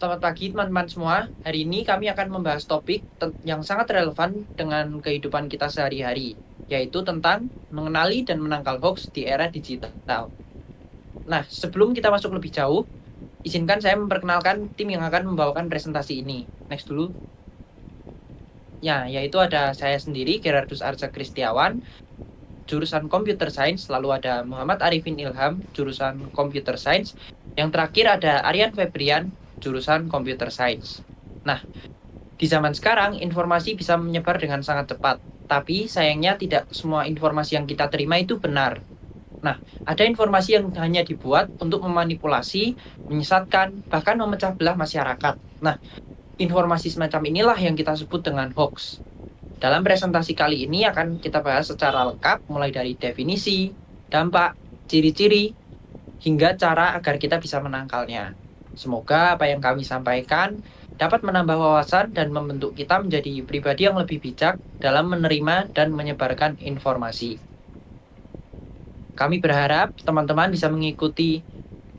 Selamat pagi teman-teman semua. Hari ini kami akan membahas topik yang sangat relevan dengan kehidupan kita sehari-hari, yaitu tentang mengenali dan menangkal hoax di era digital. Nah, sebelum kita masuk lebih jauh, izinkan saya memperkenalkan tim yang akan membawakan presentasi ini. Next dulu. Ya, yaitu ada saya sendiri, Gerardus Arca Kristiawan, jurusan Computer Science, lalu ada Muhammad Arifin Ilham, jurusan Computer Science. Yang terakhir ada Aryan Febrian, jurusan Computer Science. Nah, di zaman sekarang, informasi bisa menyebar dengan sangat cepat, tapi sayangnya tidak semua informasi yang kita terima itu benar. Nah, ada informasi yang hanya dibuat untuk memanipulasi, menyesatkan, bahkan memecah belah masyarakat. Nah, informasi semacam inilah yang kita sebut dengan hoax. Dalam presentasi kali ini akan kita bahas secara lengkap, mulai dari definisi, dampak, ciri-ciri, hingga cara agar kita bisa menangkalnya. Semoga apa yang kami sampaikan dapat menambah wawasan dan membentuk kita menjadi pribadi yang lebih bijak dalam menerima dan menyebarkan informasi. Kami berharap teman-teman bisa mengikuti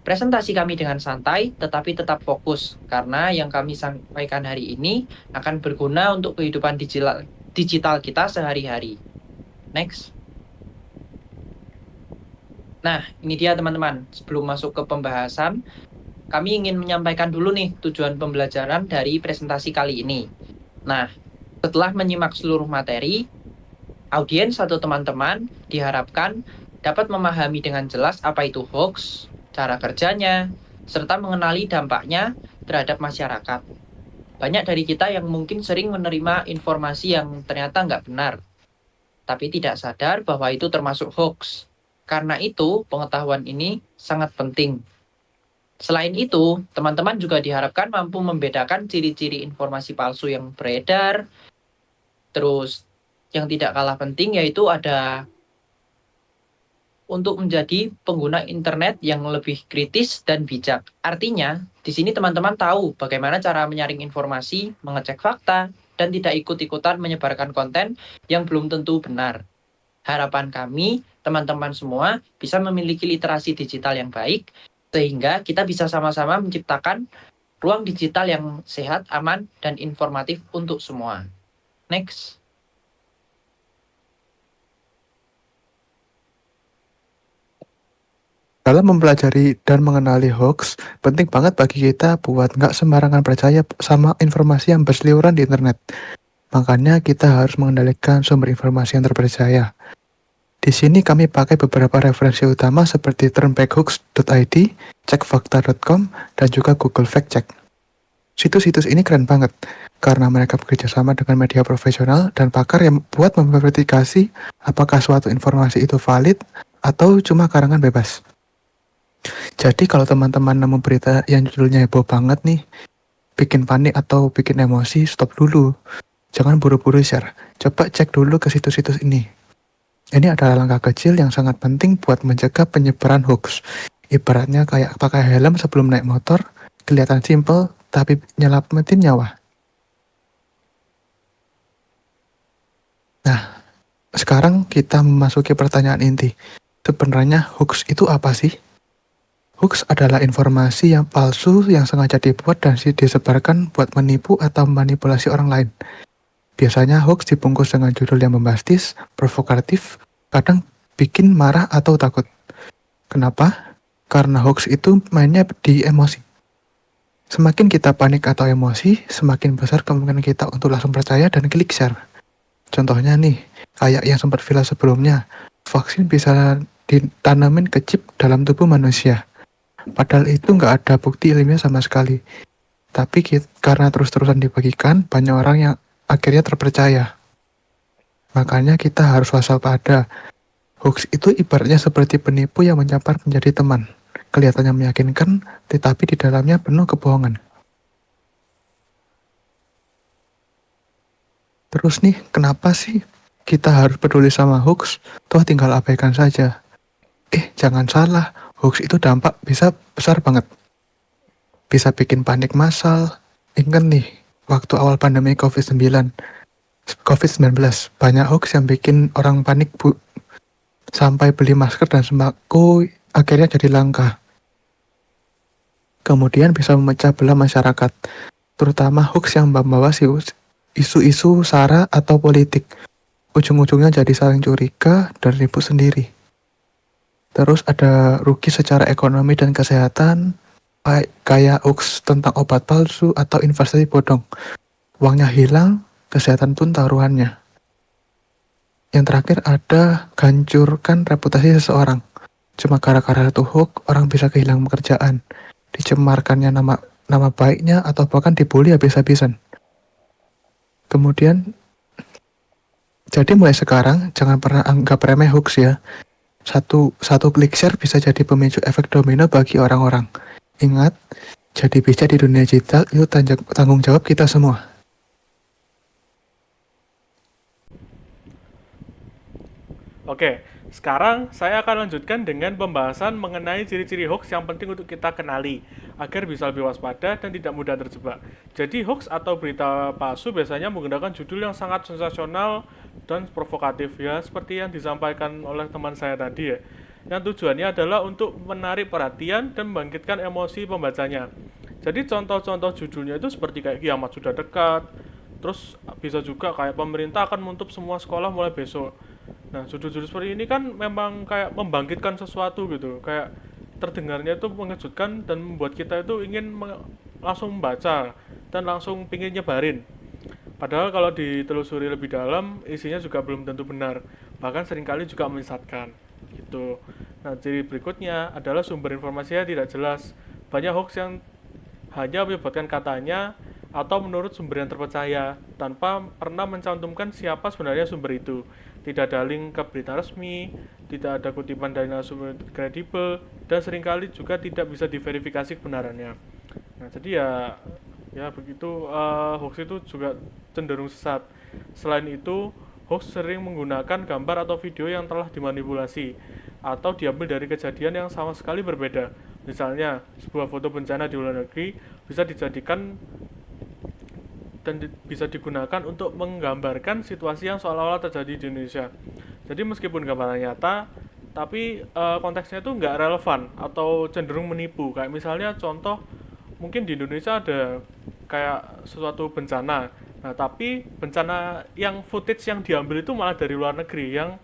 presentasi kami dengan santai, tetapi tetap fokus, karena yang kami sampaikan hari ini akan berguna untuk kehidupan digital kita sehari-hari. Next. Nah, ini dia teman-teman. Sebelum masuk ke pembahasan, kami ingin menyampaikan dulu nih tujuan pembelajaran dari presentasi kali ini. Nah, setelah menyimak seluruh materi, audiens atau teman-teman diharapkan dapat memahami dengan jelas apa itu hoax, cara kerjanya, serta mengenali dampaknya terhadap masyarakat. Banyak dari kita yang mungkin sering menerima informasi yang ternyata nggak benar, tapi tidak sadar bahwa itu termasuk hoax. Karena itu, pengetahuan ini sangat penting. Selain itu, teman-teman juga diharapkan mampu membedakan ciri-ciri informasi palsu yang beredar. Terus, yang tidak kalah penting yaitu ada untuk menjadi pengguna internet yang lebih kritis dan bijak. Artinya, di sini teman-teman tahu bagaimana cara menyaring informasi, mengecek fakta, dan tidak ikut-ikutan menyebarkan konten yang belum tentu benar. Harapan kami, teman-teman semua bisa memiliki literasi digital yang baik, sehingga kita bisa sama-sama menciptakan ruang digital yang sehat, aman, dan informatif untuk semua. Next. Dalam mempelajari dan mengenali hoax, penting banget bagi kita buat nggak sembarangan percaya sama informasi yang berseliweran di internet. Makanya kita harus mengendalikan sumber informasi yang terpercaya. Di sini kami pakai beberapa referensi utama seperti turnbackhoax.id, cekfakta.com, dan juga Google Fact Check. Situs-situs ini keren banget, karena mereka bekerja sama dengan media profesional dan pakar yang buat memverifikasi apakah suatu informasi itu valid atau cuma karangan bebas. Jadi kalau teman-teman nemu berita yang judulnya heboh banget nih, bikin panik atau bikin emosi, stop dulu. Jangan buru-buru share. Coba cek dulu ke situs-situs ini. Ini adalah langkah kecil yang sangat penting buat mencegah penyebaran hoax. Ibaratnya kayak pakai helm sebelum naik motor, kelihatan simple, tapi nyelamatin nyawa. Nah, sekarang kita memasuki pertanyaan inti. Sebenarnya hoax itu apa sih? Hoax adalah informasi yang palsu yang sengaja dibuat dan disebarkan buat menipu atau manipulasi orang lain. Biasanya hoax dibungkus dengan judul yang bombastis, provokatif, kadang bikin marah atau takut. Kenapa? Karena hoax itu mainnya di emosi. Semakin kita panik atau emosi, semakin besar kemungkinan kita untuk langsung percaya dan klik share. Contohnya nih, kayak yang sempat viral sebelumnya, vaksin bisa ditanamin ke chip dalam tubuh manusia. Padahal itu nggak ada bukti ilmiah sama sekali. Tapi karena terus-terusan dibagikan, banyak orang yang akhirnya terpercaya. Makanya kita harus waspada. Hoax itu ibaratnya seperti penipu yang menyamar menjadi teman. Kelihatannya meyakinkan, tetapi di dalamnya penuh kebohongan. Terus nih, kenapa sih kita harus peduli sama hoax? Toh tinggal abaikan saja. Jangan salah, hoax itu dampak bisa besar banget. Bisa bikin panik massal. Ingat nih, waktu awal pandemi COVID-19, banyak hoax yang bikin orang panik sampai beli masker dan sembako akhirnya jadi langka. kemudian bisa memecah belah masyarakat, terutama hoax yang membawa isu-isu sara atau politik. Ujung-ujungnya jadi saling curiga dan ribut sendiri. Terus ada rugi secara ekonomi dan kesehatan, kayak hoax tentang obat palsu atau investasi bodong. Uangnya hilang, kesehatan pun taruhannya. Yang terakhir ada hancurkan reputasi seseorang. Cuma gara-gara satu hoax, orang bisa kehilangan pekerjaan, dicemarkannya nama baiknya, atau bahkan dibully habis-habisan. Kemudian, jadi mulai sekarang, jangan pernah anggap remeh hoax ya. Satu klik share bisa jadi pemicu efek domino bagi orang-orang. Ingat, jadi bijak di dunia digital itu tanggung jawab kita semua. Oke, sekarang saya akan lanjutkan dengan pembahasan mengenai ciri-ciri hoax yang penting untuk kita kenali agar bisa lebih waspada dan tidak mudah terjebak. Jadi hoax atau berita palsu biasanya menggunakan judul yang sangat sensasional dan provokatif ya, seperti yang disampaikan oleh teman saya tadi ya. Yang tujuannya adalah untuk menarik perhatian dan membangkitkan emosi pembacanya. Jadi contoh-contoh judulnya itu seperti kayak kiamat sudah dekat, terus bisa juga kayak pemerintah akan menutup semua sekolah mulai besok. Nah, judul-judul seperti ini kan memang kayak membangkitkan sesuatu gitu, kayak terdengarnya itu mengejutkan dan membuat kita itu ingin langsung membaca dan langsung pingin nyebarin. Padahal kalau ditelusuri lebih dalam, isinya juga belum tentu benar, bahkan seringkali juga menyesatkan. Gitu. Nah, ciri berikutnya adalah sumber informasinya tidak jelas. Banyak hoax yang hanya menyebutkan katanya atau menurut sumber yang terpercaya tanpa pernah mencantumkan siapa sebenarnya sumber itu. Tidak ada link ke berita resmi, tidak ada kutipan dari sumber kredibel, dan seringkali juga tidak bisa diverifikasi kebenarannya. Nah, jadi ya begitu, hoax itu juga cenderung sesat. Selain itu, hoax sering menggunakan gambar atau video yang telah dimanipulasi atau diambil dari kejadian yang sama sekali berbeda. Misalnya, sebuah foto bencana di luar negeri bisa dijadikan dan bisa digunakan untuk menggambarkan situasi yang seolah-olah terjadi di Indonesia. Jadi meskipun gambarnya nyata, tapi konteksnya itu nggak relevan atau cenderung menipu. Kayak misalnya contoh, mungkin di Indonesia ada kayak sesuatu bencana. Nah, tapi bencana yang footage yang diambil itu malah dari luar negeri, yang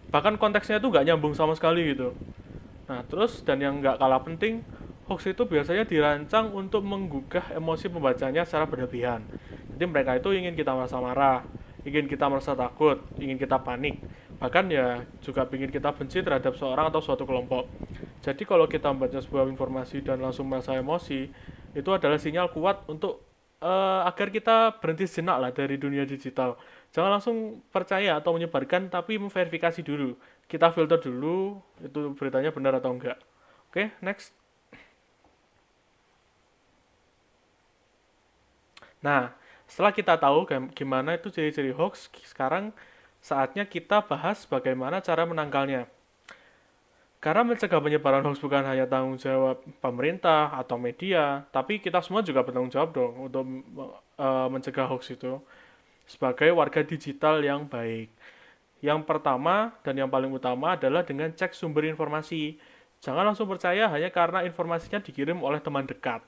bahkan konteksnya itu nggak nyambung sama sekali gitu. Nah, terus dan yang nggak kalah penting, hoax itu biasanya dirancang untuk menggugah emosi pembacanya secara berlebihan. Jadi mereka itu ingin kita merasa marah, ingin kita merasa takut, ingin kita panik, bahkan ya juga ingin kita benci terhadap seorang atau suatu kelompok. Jadi kalau kita membaca sebuah informasi dan langsung merasa emosi, itu adalah sinyal kuat untuk agar kita berhenti sejenak lah dari dunia digital. Jangan langsung percaya atau menyebarkan, tapi memverifikasi dulu. Kita filter dulu, itu beritanya benar atau enggak. Oke, next. Nah, setelah kita tahu gimana itu ciri-ciri hoax, sekarang saatnya kita bahas bagaimana cara menangkalnya. Karena mencegah penyebaran hoax bukan hanya tanggung jawab pemerintah atau media, tapi kita semua juga bertanggung jawab dong untuk mencegah hoax itu sebagai warga digital yang baik. Yang pertama dan yang paling utama adalah dengan cek sumber informasi. Jangan langsung percaya hanya karena informasinya dikirim oleh teman dekat.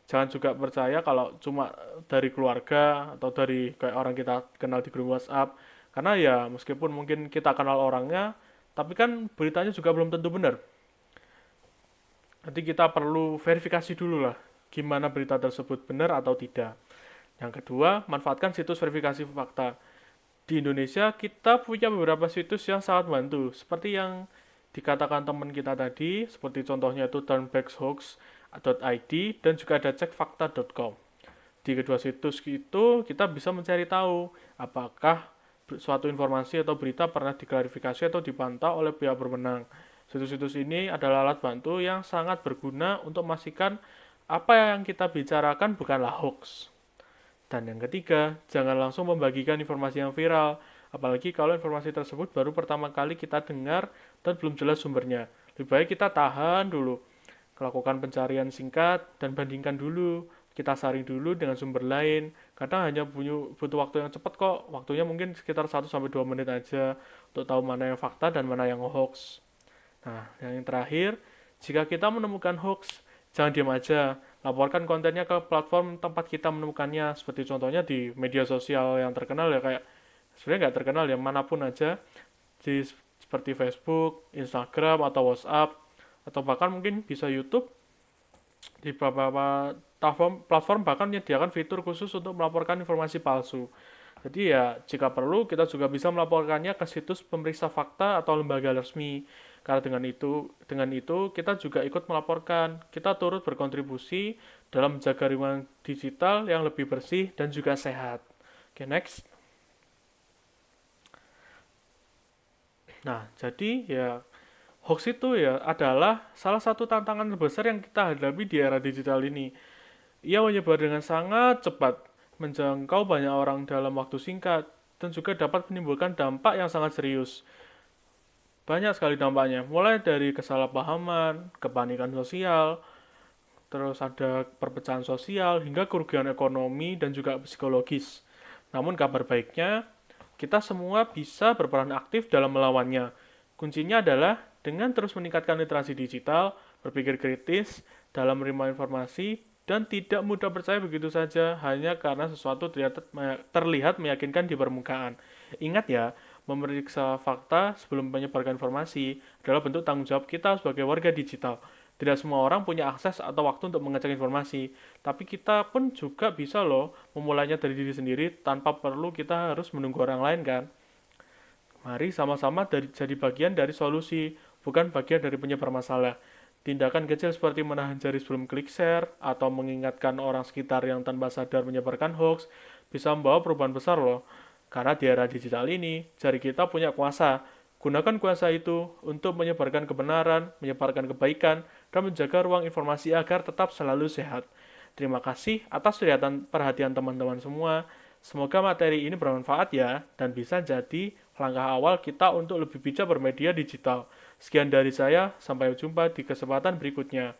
Jangan juga percaya kalau cuma dari keluarga atau dari kayak orang kita kenal di grup WhatsApp. Karena ya meskipun mungkin kita kenal orangnya, tapi kan beritanya juga belum tentu benar. Nanti kita perlu verifikasi dulu lah gimana berita tersebut benar atau tidak. Yang kedua, manfaatkan situs verifikasi fakta. Di Indonesia kita punya beberapa situs yang sangat bantu, seperti yang dikatakan teman kita tadi, seperti contohnya itu turnbackshoax.id dan juga ada cekfakta.com. Di kedua situs itu kita bisa mencari tahu apakah suatu informasi atau berita pernah diklarifikasi atau dipantau oleh pihak berwenang. Situs-situs ini adalah alat bantu yang sangat berguna untuk memastikan apa yang kita bicarakan bukanlah hoax. Dan yang ketiga, jangan langsung membagikan informasi yang viral, apalagi kalau informasi tersebut baru pertama kali kita dengar dan belum jelas sumbernya. Lebih baik kita tahan dulu, lakukan pencarian singkat dan bandingkan dulu, kita saring dulu dengan sumber lain, karena hanya butuh waktu yang cepat kok, waktunya mungkin sekitar 1-2 menit aja untuk tahu mana yang fakta dan mana yang hoax. Nah, yang terakhir, jika kita menemukan hoax, jangan diam aja, laporkan kontennya ke platform tempat kita menemukannya, seperti contohnya di media sosial yang terkenal ya, kayak sebenarnya nggak terkenal ya, manapun aja, seperti Facebook, Instagram, atau WhatsApp, atau bahkan mungkin bisa YouTube. Di beberapa platform bahkan menyediakan fitur khusus untuk melaporkan informasi palsu. Jadi ya, jika perlu, kita juga bisa melaporkannya ke situs pemeriksa fakta atau lembaga resmi. Karena dengan itu kita juga ikut melaporkan. Kita turut berkontribusi dalam menjaga lingkungan digital yang lebih bersih dan juga sehat. Oke, next. Nah, jadi ya, hoax itu ya adalah salah satu tantangan terbesar yang kita hadapi di era digital ini. Ia menyebar dengan sangat cepat, menjangkau banyak orang dalam waktu singkat, dan juga dapat menimbulkan dampak yang sangat serius. Banyak sekali dampaknya, mulai dari kesalahpahaman, kepanikan sosial, terus ada perpecahan sosial, hingga kerugian ekonomi dan juga psikologis. Namun kabar baiknya, kita semua bisa berperan aktif dalam melawannya. Kuncinya adalah dengan terus meningkatkan literasi digital, berpikir kritis dalam menerima informasi, dan tidak mudah percaya begitu saja hanya karena sesuatu terlihat meyakinkan di permukaan. Ingat ya, memeriksa fakta sebelum menyebarkan informasi adalah bentuk tanggung jawab kita sebagai warga digital. Tidak semua orang punya akses atau waktu untuk mengecek informasi, tapi kita pun juga bisa loh memulainya dari diri sendiri tanpa perlu kita harus menunggu orang lain kan. Mari sama-sama jadi bagian dari solusi, bukan bagian dari penyebar masalah. Tindakan kecil seperti menahan jari sebelum klik share atau mengingatkan orang sekitar yang tanpa sadar menyebarkan hoax bisa membawa perubahan besar loh. Karena di era digital ini, jari kita punya kuasa. Gunakan kuasa itu untuk menyebarkan kebenaran, menyebarkan kebaikan, dan menjaga ruang informasi agar tetap selalu sehat. Terima kasih atas perhatian teman-teman semua. Semoga materi ini bermanfaat ya, dan bisa jadi langkah awal kita untuk lebih bijak bermedia digital. Sekian dari saya, sampai jumpa di kesempatan berikutnya.